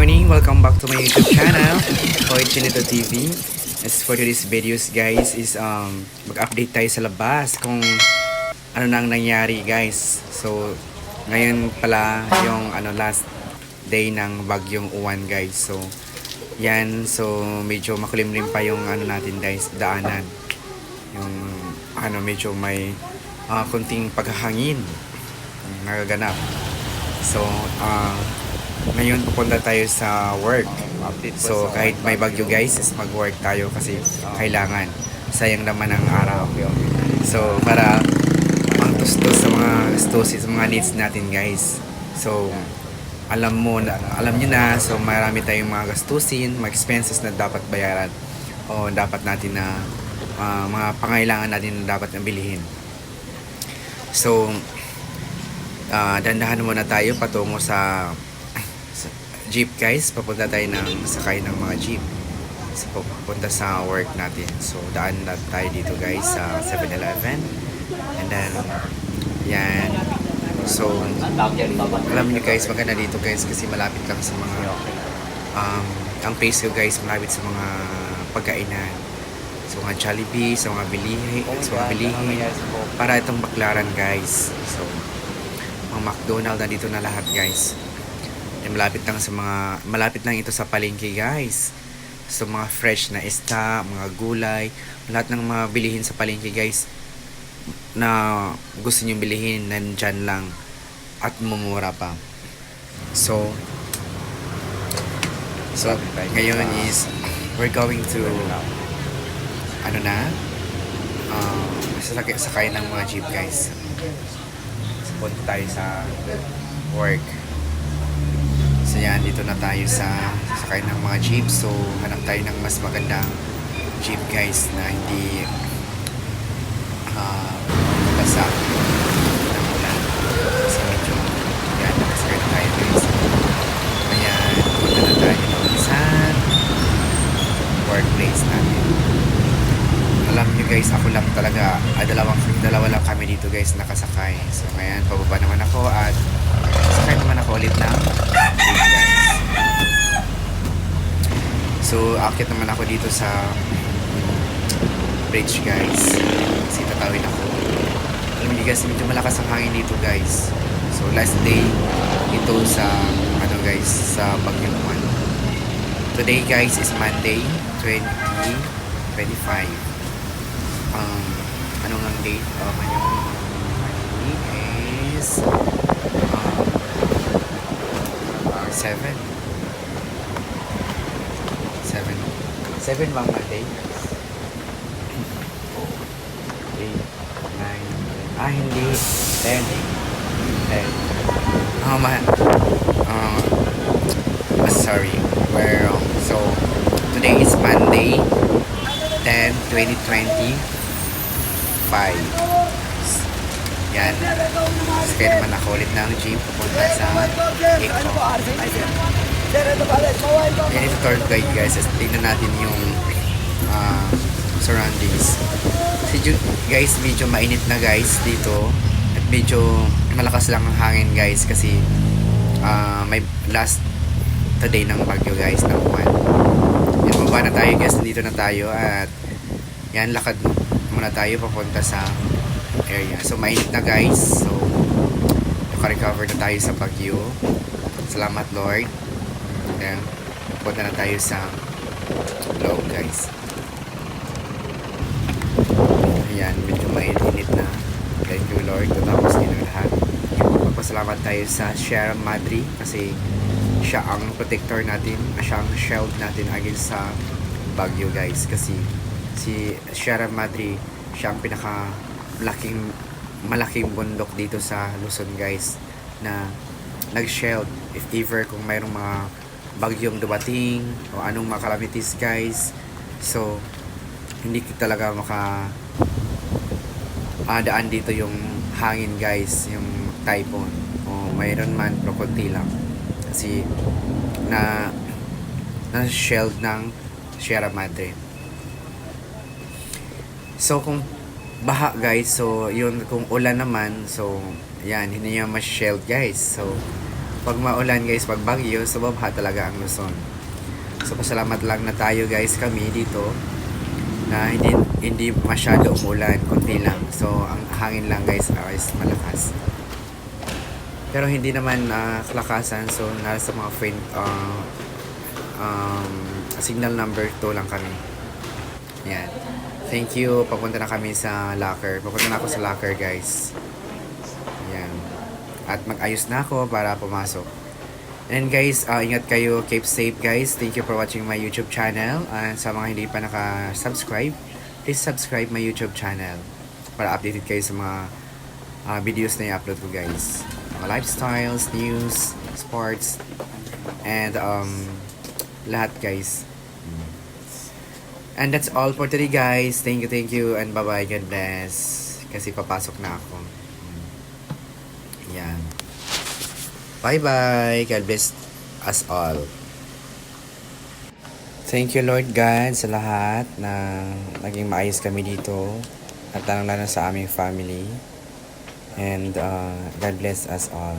morning! Welcome back to my YouTube channel, Koy Chinito TV. As for today's videos guys is mag-update tayo sa labas kung ano nang nangyari guys. So ngayon pala yung last day ng bagyong Uwan guys. So yan, so medyo makulimlim pa yung natin guys, daanan. Yung medyo may kunting paghahangin nagaganap. So ngayon pupunta tayo sa work. So kahit may bagyo guys, is mag-work tayo kasi kailangan. Sayang naman ang araw. So para mangtustos sa mga gastusin, sa mga needs natin guys. So alam nyo na, so marami tayong mga gastusin, mga expenses na dapat bayaran o dapat natin na mga pangailangan natin na dapat nabilihin. So dandahan muna tayo patungo sa jeep guys. Papunta tayo ng sakay ng mga jeep. So papunta sa work natin. So daan na tayo dito guys sa 7-Eleven. And then yan. So alam niyo guys, maganda dito guys kasi malapit lang sa mga ang place ko guys, malapit sa mga pagkainan. So mga Jollibee, sa mga bilihin, para itong baklaran guys. So mga McDonald's na dito na lahat guys. Malapit lang ito sa palengke guys. So mga fresh na isda, mga gulay, lahat ng mga bilihin sa palengke guys na gusto niyo bilihin, nandyan lang at mumura pa. So ngayon is we're going to sakay ng mga jeep guys. So punta tayo sa work. So yan, dito na tayo sa sakay ng mga jeep. So hanap tayo ng mas magandang jeep guys na hindi basa ng ulan. Kasi medyo yan, nakasakay na tayo guys. Ayan, punta na tayo doon sa workplace natin. Alam nyo guys, ako lang talaga, dalawa lang kami dito guys nakasakay. So ngayon, pababa naman ako at sakay naman ako ulit ng jeep guys. So akit naman ako dito sa bridge guys kasi tatawid ako. Alam niyo guys, medyo malakas ang hangin dito guys. So last day ito sa guys, sa bagyong Uwan. Today guys is Monday 2025. Ano nga date? Monday is 7 bang Monday? 8, 9, hindi 10. Sorry, we're wrong. So today is Monday 10, 2025. Yan. Kaya naman ako ulit ng jeep pupunta sa Eco. Yan ito tour guide guys. Tingnan natin yung surroundings. Kasi guys, medyo mainit na guys dito. At medyo malakas lang ang hangin guys kasi may last today ng bagyo guys ng Uwan. Yan, baba na tayo guys. Dito na tayo at yan, lakad muna tayo papunta sa area. So mainit na guys. So naka-recover na tayo sa bagyo. Salamat Lord. Then punta na tayo sa loob guys. Ayan, medyo mainit na. Thank you Lord. Tapos din ang lahat. Magpapasalamat tayo sa Sierra Madre kasi siya ang protector natin. Siya ang shield natin against sa bagyo guys. Kasi si Sierra Madre, siya ang malaking bundok dito sa Luzon guys na nag-shield if ever kung mayroong mga bagyong dumating o anong mga calamities guys. So hindi talaga daan dito yung hangin guys, yung typhoon o mayroon man pero konti lang kasi na shield ng Sierra Madre. So kung baha guys, so yun, kung ulan naman, so yan, hindi niya ma-shield guys. So Pag maulan guys, pag bagyo, subabha talaga ang Luzon. So pasalamat lang na tayo guys, kami dito na hindi masyado umulan, konti lang. So ang hangin lang guys is malakas. Pero hindi naman kalakasan, so nasa mga signal number 2 lang kami. Yan. Thank you. Papunta na kami sa locker. Papunta na ako sa locker guys. Yan. At mag-ayos na ako para pumasok. And guys, ingat kayo. Keep safe guys. Thank you for watching my YouTube channel. And sa mga hindi pa naka-subscribe, please subscribe my YouTube channel para updated kayo sa mga videos na i-upload ko guys. Mga lifestyles, news, sports, and lahat guys. And that's all for today guys. Thank you, and bye-bye. God bless. Kasi papasok na ako. Yan. Bye-bye. God bless us all. Thank you Lord God sa lahat na naging maayos kami dito. At lalo sa aming family. And God bless us all.